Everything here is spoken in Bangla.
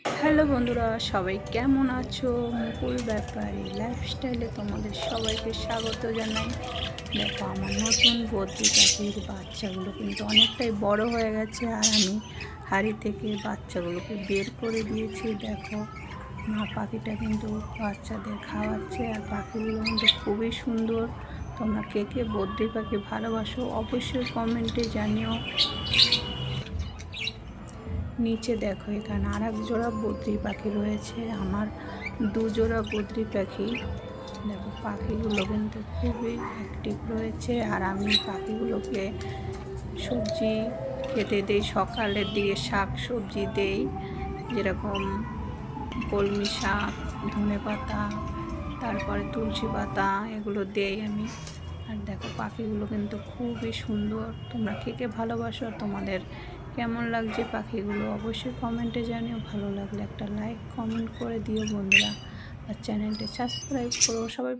হ্যালো বন্ধুরা, সবাই কেমন আছো? মুকুল ব্যাপারী লাইফস্টাইলে তোমাদের সবাইকে স্বাগত জানাই। দেখো, আমার নতুন বদ্রি পাখির বাচ্চাগুলো কিন্তু অনেকটাই বড় হয়ে গেছে, আর আমি হাঁড়ি থেকে বাচ্চাগুলোকে বের করে দিয়েছি। দেখো, মা পাখিটা কিন্তু বাচ্চাদের খাওয়াচ্ছে, আর পাখিগুলো কিন্তু খুবই সুন্দর। তোমরা কে কে বদ্রি পাখি ভালোবাসো অবশ্যই কমেন্টে জানিও। নিচে দেখো, এখানে আর এক জোড়া বদ্রি পাখি রয়েছে, আমার দু জোড়া বদ্রি পাখি। দেখো, পাখিগুলো কিন্তু খুবই অ্যাক্টিভ রয়েছে, আর আমি পাখিগুলোকে সবজি খেতে দেই। সকালের দিকে শাক সবজি দেই, যেরকম কলমি শাক, ধনে পাতা, তারপরে তুলসী পাতা, এগুলো দেই আমি। আর দেখো, পাখিগুলো কিন্তু খুবই সুন্দর। তোমরা কে কে ভালোবাসো, আর তোমাদের কেমন লাগছে পাখিগুলো অবশ্যই কমেন্টে জানিও। ভালো লাগলে একটা লাইক কমেন্ট করে দিও বন্ধুরা, আর চ্যানেলটা সাবস্ক্রাইব করো। সবাই